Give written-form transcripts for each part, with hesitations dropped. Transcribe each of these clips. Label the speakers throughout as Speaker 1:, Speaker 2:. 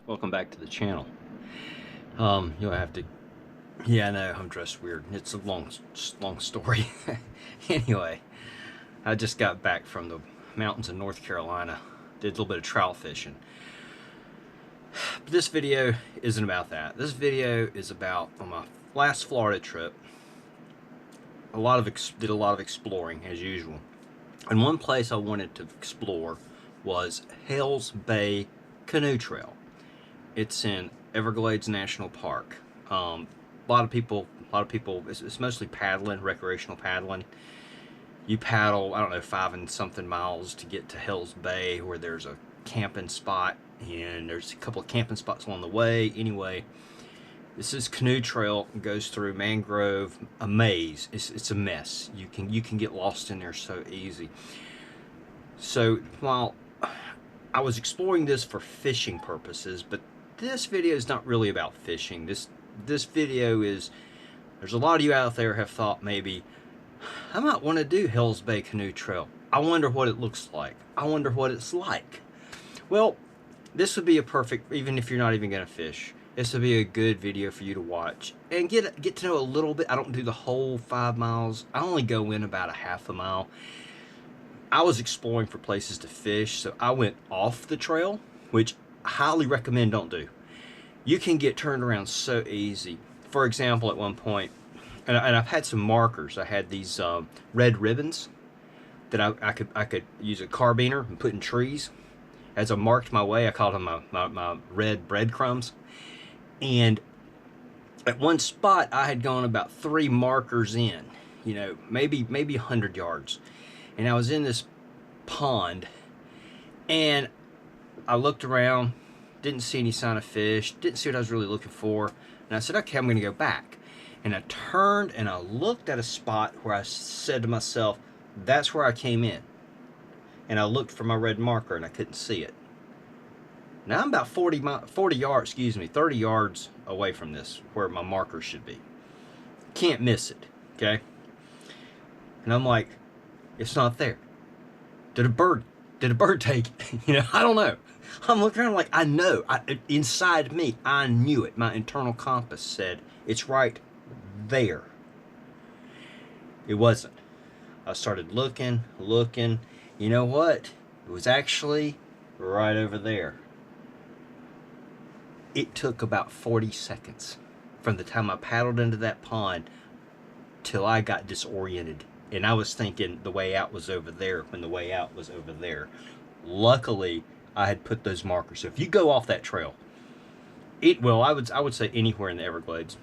Speaker 1: Welcome back to the channel. You'll have to, yeah, I know, I'm dressed weird. It's a long story. Anyway, I just got back from the mountains of North Carolina. Did a little bit of trout fishing. But this video isn't about that. This video is about, on my last Florida trip, did a lot of exploring as usual. And one place I wanted to explore was Hell's Bay Canoe Trail. It's in Everglades National Park. A lot of people, it's mostly paddling, recreational paddling. You paddle, I don't know, 5 and something miles to get to Hell's Bay, where there's a camping spot, and there's a couple of camping spots along the way. Anyway, this is canoe trail, goes through mangrove, a maze. It's a mess. You can get lost in there so easy. So while I was exploring this for fishing purposes, but this video is not really about fishing. This video is, there's a lot of you out there have thought maybe, I might want to do Hell's Bay Canoe Trail. I wonder what it looks like. I wonder what it's like. Well, this would be a perfect, even if you're not even going to fish, this would be a good video for you to watch and get to know a little bit. I don't do the whole 5 miles. I only go in about a half a mile. I was exploring for places to fish, so I went off the trail, which I highly recommend don't do. You can get turned around so easy. For example, at one point, and I've had some markers. I had these red ribbons that I could use a carbiner and put in trees. As I marked my way, I called them my red breadcrumbs. And at one spot, I had gone about 3 markers in, maybe 100 yards. And I was in this pond, and I looked around, didn't see any sign of fish, didn't see what I was really looking for. And I said, okay, I'm going to go back. And I turned and I looked at a spot where I said to myself, that's where I came in. And I looked for my red marker and I couldn't see it. Now I'm about 30 yards away from this, where my marker should be. Can't miss it, okay? And I'm like, it's not there. Did a bird take it? I don't know. I'm looking around like, I know. Inside me, I knew it. My internal compass said, it's right there. It wasn't. I started looking. You know what? It was actually right over there. It took about 40 seconds from the time I paddled into that pond till I got disoriented. And I was thinking the way out was over there when the way out was over there. Luckily, I had put those markers. So if you go off that trail, I would say anywhere in the Everglades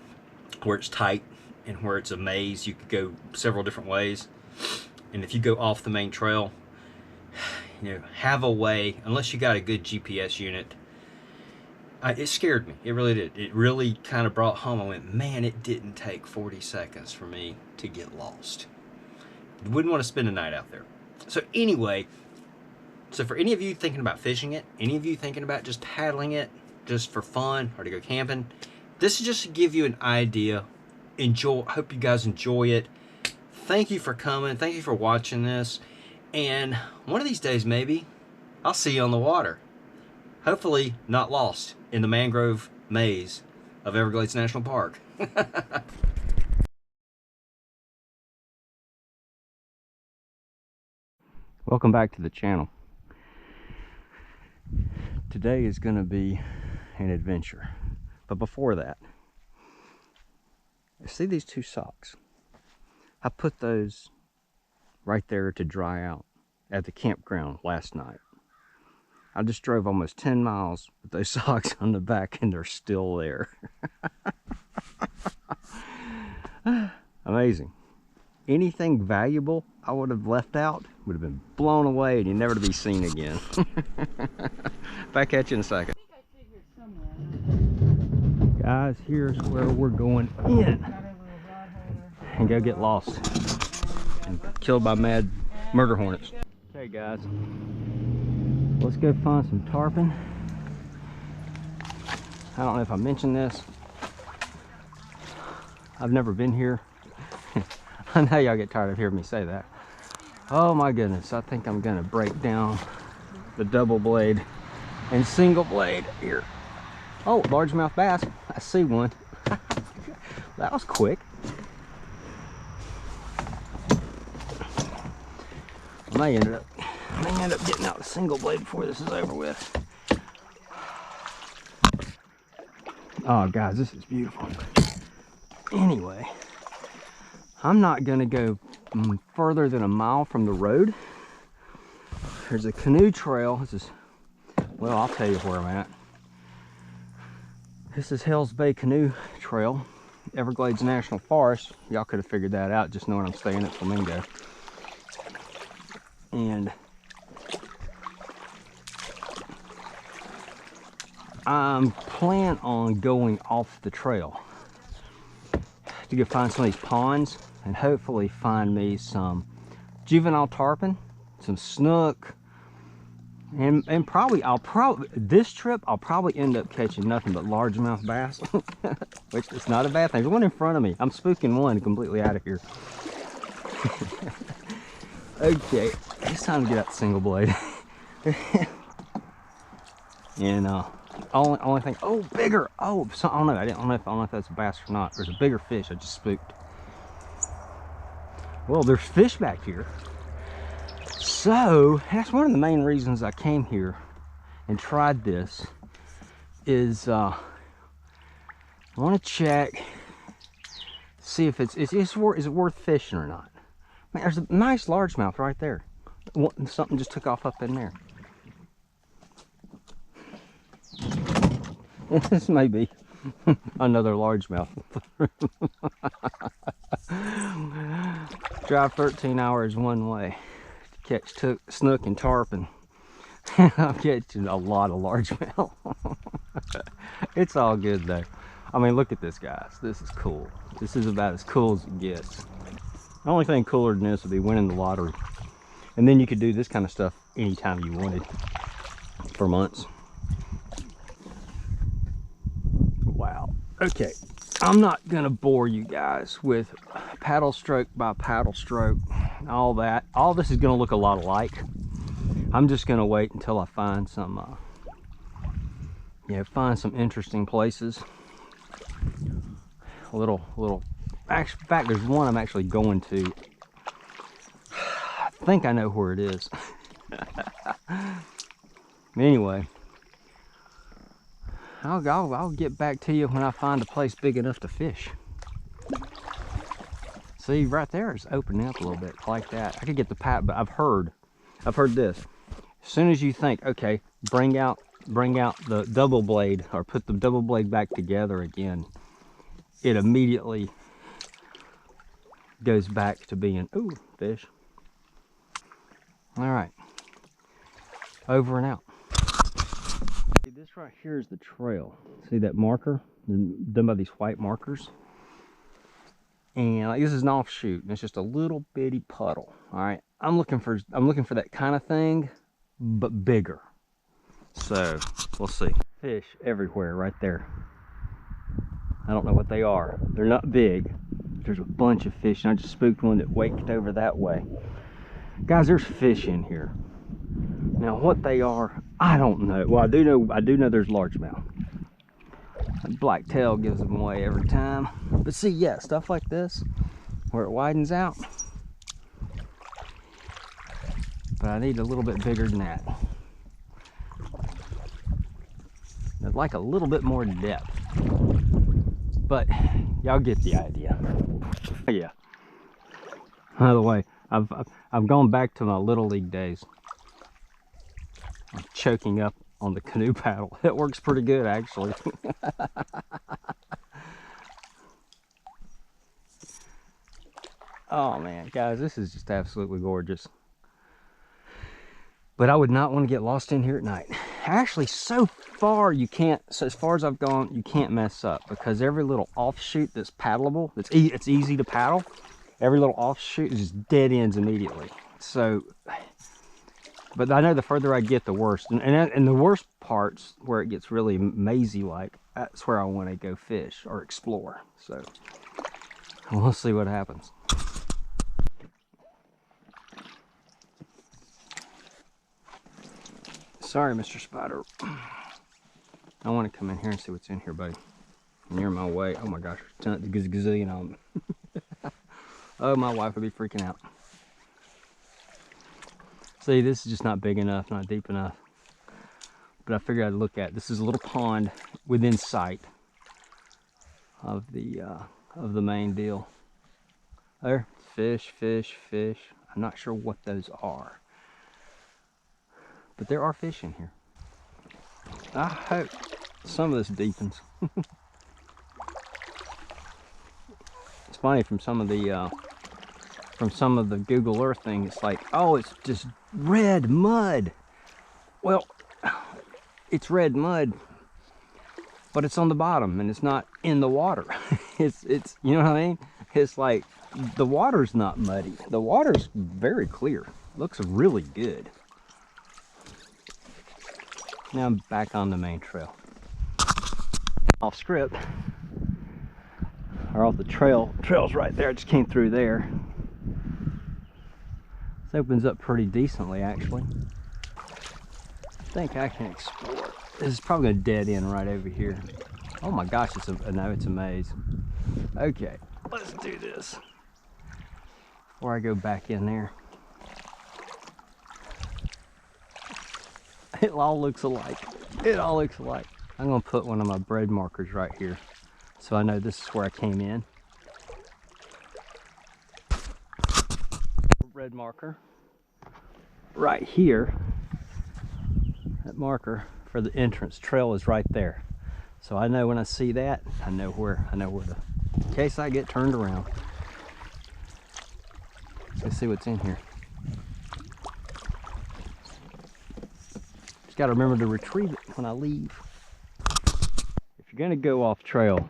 Speaker 1: where it's tight and where it's a maze, you could go several different ways. And if you go off the main trail, have a way, unless you got a good GPS unit. It scared me. It really did. It really kind of brought home. I went, man, it didn't take 40 seconds for me to get lost. Wouldn't want to spend a night out there. So anyway, for any of you thinking about fishing it, any of you thinking about just paddling it, just for fun or to go camping, this is just to give you an idea. Hope you guys enjoy it. Thank you for coming. Thank you for watching this. And one of these days, maybe, I'll see you on the water. Hopefully not lost in the mangrove maze of Everglades National Park. Welcome back to the channel. Today is going to be an adventure. But before that, see these 2 socks? I put those right there to dry out at the campground last night. I just drove almost 10 miles with those socks on the back and they're still there. Amazing. Anything valuable I would have left out would have been blown away and you'd never to be seen again. Back at you in a second. Guys, here's where we're going in and go get lost and killed by mad murder hornets. Okay guys, let's go find some tarpon. I don't know if I mentioned this. I've never been here. I know y'all get tired of hearing me say that. Oh my goodness, I think I'm gonna break down the double blade and single blade here. Oh, largemouth bass. I see one. That was quick. I may end up getting out the single blade before this is over with. Oh, guys, this is beautiful. Anyway, I'm not gonna go further than a mile from the road. There's a canoe trail. This is, well, I'll tell you where I'm at. This is Hells Bay Canoe Trail, Everglades National Forest. Y'all could have figured that out just knowing I'm staying at Flamingo. And I'm planning on going off the trail to go find some of these ponds and hopefully find me some juvenile tarpon, some snook, and this trip I'll probably end up catching nothing but largemouth bass, which is not a bad thing. There's one in front of me. I'm spooking one completely out of here. Okay, it's time to get out the single blade. And only thing, oh, bigger. Oh, so, I don't know. I don't know if that's a bass or not. There's a bigger fish. I just spooked. Well, there's fish back here. So that's one of the main reasons I came here and tried this. Is I want to check, see if is it worth fishing or not. Man, there's a nice largemouth right there. Something just took off up in there. This may be another largemouth. Drive 13 hours one way to catch snook and tarpon. I'm catching a lot of largemouth. It's all good though. I mean, look at this, guys. This is cool. This is about as cool as it gets. The only thing cooler than this would be winning the lottery. And then you could do this kind of stuff anytime you wanted for months. Wow. Okay. I'm not going to bore you guys with paddle stroke by paddle stroke, all that. All this is going to look a lot alike. I'm just going to wait until I find some, find some interesting places. In fact, there's one I'm actually going to. I think I know where it is. Anyway, I'll get back to you when I find a place big enough to fish. See, right there it's opening up a little bit like that. I could get the pat, but I've heard this. As soon as you think, okay, bring out the double blade or put the double blade back together again, it immediately goes back to being, ooh, fish. All right, over and out. See, this right here is the trail. See that marker? Done by these white markers. And like, this is an offshoot, and it's just a little bitty puddle. All right, I'm looking for that kind of thing, but bigger. So we'll see. Fish everywhere right there. I don't know what they are. They're not big. There's a bunch of fish, and I just spooked one that waked over that way. Guys, there's fish in here. Now what they are, I don't know. Well, I do know there's largemouth. Blacktail gives them away every time. But see, yeah, stuff like this where it widens out. But I need a little bit bigger than that. I'd like a little bit more depth. But y'all get the idea. Yeah. By the way, I've gone back to my little league days. I'm choking up on the canoe paddle. It works pretty good, actually. Oh man, guys, this is just absolutely gorgeous. But I would not want to get lost in here at night. Actually, so far you can't, so as far as I've gone, you can't mess up, because every little offshoot that's paddleable, it's easy to paddle, every little offshoot is just dead ends immediately. So, but I know the further I get, the worse. And the worst parts, where it gets really mazy like, that's where I want to go fish or explore. So, we'll see what happens. Sorry, Mr. Spider. I want to come in here and see what's in here, buddy. And you're in my way. Oh my gosh, there's a gazillion of them. Oh, my wife would be freaking out. See, this is just not big enough, not deep enough. But I figured I'd look at it. This is a little pond within sight of the main deal. There, fish, fish, fish. I'm not sure what those are, but there are fish in here. I hope some of this deepens. It's funny, from some of the Google Earth thing, it's like, oh, it's just red mud. Well, it's red mud, but it's on the bottom and it's not in the water. it's you know what I mean? It's like the water's not muddy. The water's very clear. Looks really good. Now I'm back on the main trail. Off script, or off the trail's right there. I just came through there. This opens up pretty decently, actually. I think I can explore. This is probably a dead end right over here. Oh my gosh, it's a maze. Okay, let's do this before I go back in there. It all looks alike. It all looks alike. I'm gonna put one of my bread markers right here, so I know this is where I came in. Red marker right here. That marker for the entrance trail is right there, so I know when I see that, I know where to, in case I get turned around. Let's see what's in here. Just got to remember to retrieve it when I leave. If you're going to go off trail,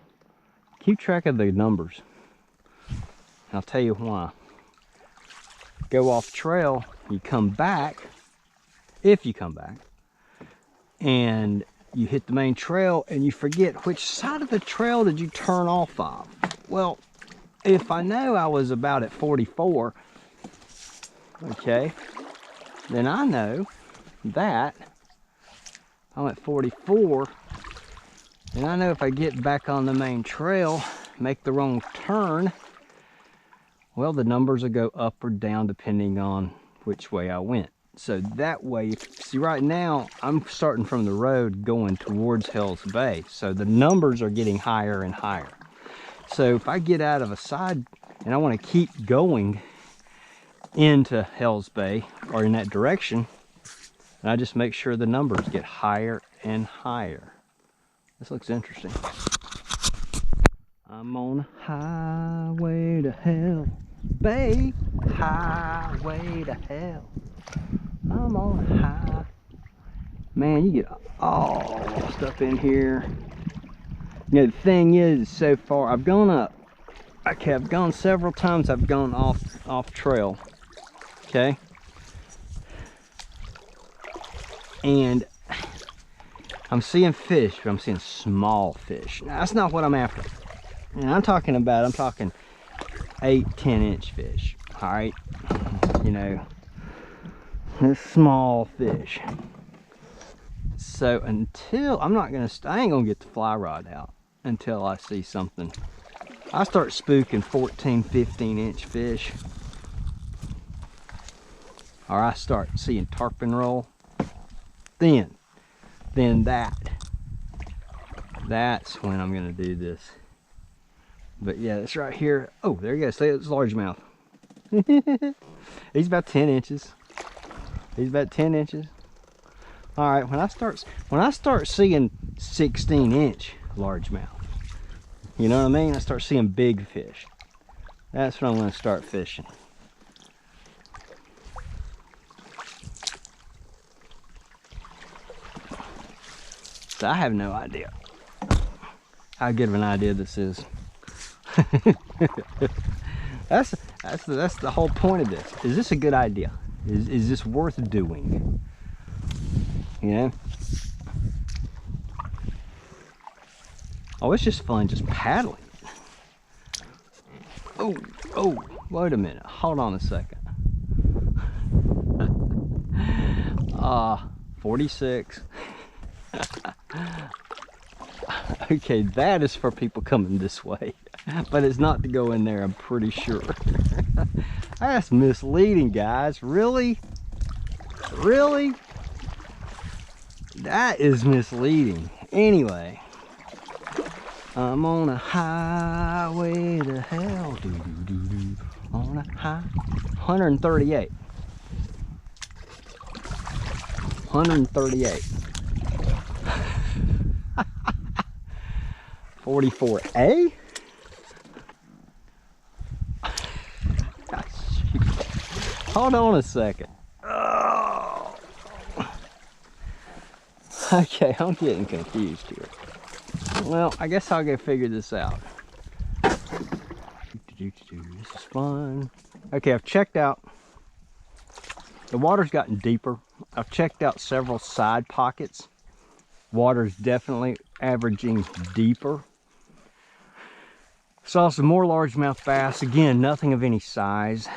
Speaker 1: keep track of the numbers. I'll tell you why. Go off trail, you come back, if you come back, and you hit the main trail and you forget which side of the trail did you turn off of. Well, if I know I was about at 44, okay, then I know that I'm at 44, and I know if I get back on the main trail, make the wrong turn, well, the numbers will go up or down depending on which way I went. So that way, see, right now I'm starting from the road going towards Hells Bay, so the numbers are getting higher and higher. So if I get out of a side and I want to keep going into Hells Bay or in that direction, and I just make sure the numbers get higher and higher. This looks interesting. I'm on a highway to Hell Bay, highway to hell. I'm on a high. Man, you get all stuff in here. You know, the thing is, so far I've gone up. Okay, I've gone several times. I've gone off trail. Okay, and I'm seeing fish, but I'm seeing small fish. Now, that's not what I'm after. And I'm talking 8-10 inch fish. All right, you know, this small fish. So until I ain't gonna get the fly rod out until I see something. I start spooking 14-15 inch fish, or I start seeing tarpon roll, then that's when I'm gonna do this. But yeah, it's right here. Oh, there you go. See, it's largemouth. He's about 10 inches. He's about 10 inches. All right, when I start seeing 16 inch largemouth, you know what I mean? I start seeing big fish. That's when I'm gonna start fishing. So I have no idea how good of an idea this is. That's the whole point of this. Is this a good idea? Is this worth doing? You know? Oh, it's just fun just paddling. Oh, wait a minute. Hold on a second. 46. Okay, that is for people coming this way, but it's not to go in there, I'm pretty sure. That's misleading, guys. Really? Really? That is misleading. Anyway, I'm on a highway to hell. Doo, doo, doo, doo. On a high. 138. 138. 44A? Hold on a second. Oh. Okay, I'm getting confused here. Well, I guess I'll go figure this out. This is fun. Okay, I've checked out. The water's gotten deeper. I've checked out several side pockets. Water's definitely averaging deeper. Saw some more largemouth bass. Again, nothing of any size.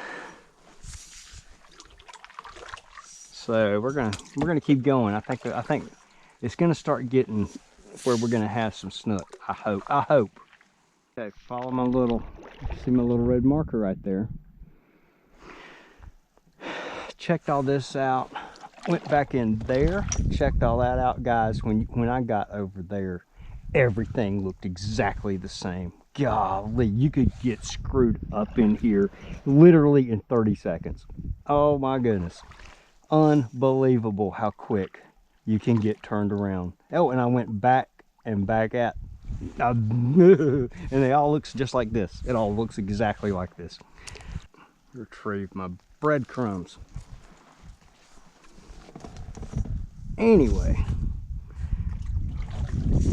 Speaker 1: So we're gonna keep going. I think it's gonna start getting where we're gonna have some snook. I hope. Okay, follow my little, see my little red marker right there. Checked all this out. Went back in there. Checked all that out, guys. When I got over there, everything looked exactly the same. Golly, you could get screwed up in here literally in 30 seconds. Oh my goodness. Unbelievable how quick you can get turned around. Oh, and I went back and back at, and it all looks just like this. It all looks exactly like this. Retrieve my breadcrumbs. Anyway,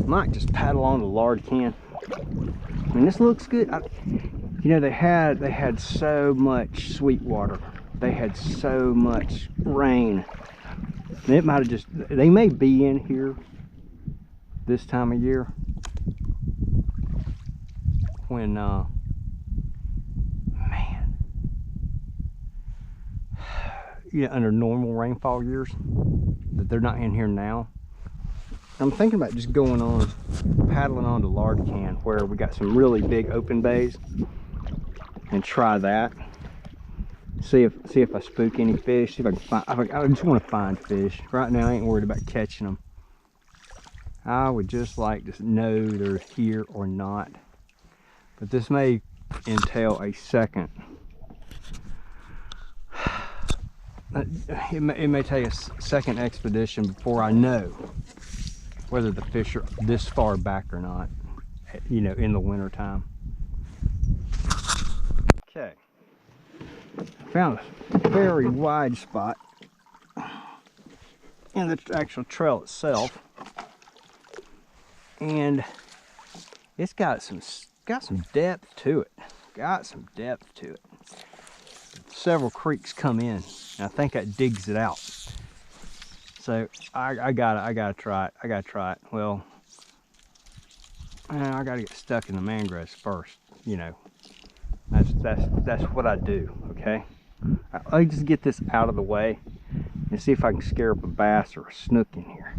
Speaker 1: might just paddle on the lard can. I mean, this looks good. You know, they had so much sweet water. They had so much rain. And it might have just, they may be in here this time of year when, man, you know, under normal rainfall years, that they're not in here now. I'm thinking about just going on, paddling on to Lard Can, where we got some really big open bays, and try that. See if I spook any fish. See if I can find. I just want to find fish. Right now, I ain't worried about catching them. I would just like to know they're here or not. But this may entail a second. It may take a second expedition before I know whether the fish are this far back or not, you know, in the winter time. Okay, found a very wide spot in the actual trail itself, and it's got some depth to it. Got some depth to it. Several creeks come in, and I think that digs it out. So I gotta try it. I gotta try it. Well, I gotta get stuck in the mangroves first. You know, that's what I do. Okay, I'll just get this out of the way and see if I can scare up a bass or a snook in here.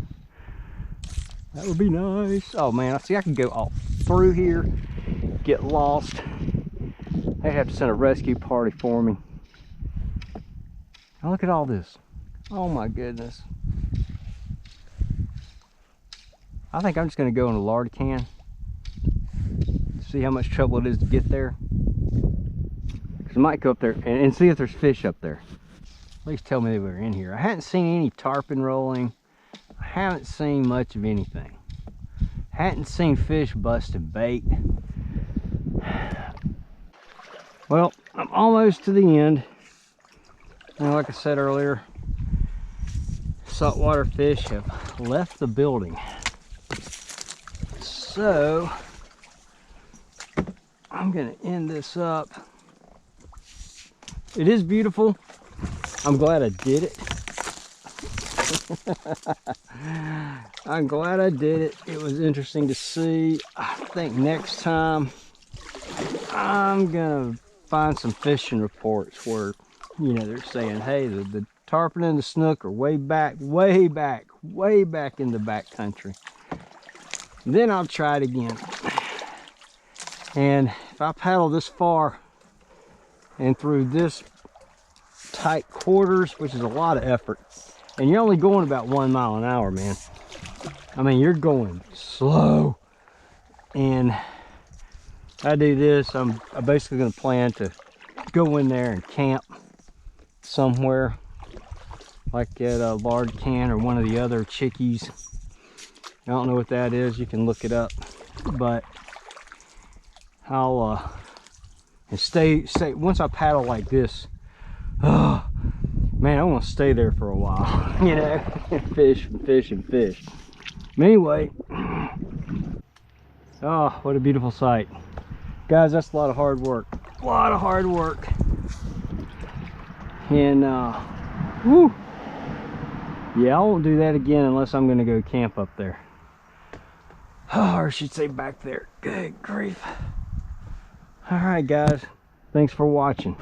Speaker 1: That would be nice. Oh man, I see I can go all through here, get lost. They have to send a rescue party for me. Now look at all this. Oh my goodness. I think I'm just going to go in a lard can. See how much trouble it is to get there. Because I might go up there and see if there's fish up there. At least tell me they were in here. I hadn't seen any tarpon rolling. I haven't seen much of anything. Hadn't seen fish busting bait. Well, I'm almost to the end. And like I said earlier, saltwater fish have left the building. So I'm gonna end this up. It is beautiful. I'm glad I did it. I'm glad I did it. It was interesting to see. I think next time I'm gonna find some fishing reports where, you know, they're saying, hey, the tarpon and the snook are way back in the back country.
Speaker 2: Then I'll try it again. And if I paddle this far and through this tight quarters, which is a lot of effort, and you're only going about 1 mile an hour, man. I mean, you're going slow. And I do this, I'm basically going to plan to go in there and camp somewhere, like at a Lard Can or one of the other Chickies. I don't know what that is, you can look it up, but I'll and stay once I paddle like this, oh man, I want to stay there for a while, you know, and fish and fish and fish. But anyway, oh, what a beautiful sight, guys. That's a lot of hard work, a lot of hard work. And whew, yeah, I won't do that again unless I'm gonna go camp up there. Oh, or I should say back there. Good grief. All right, guys, thanks for watching.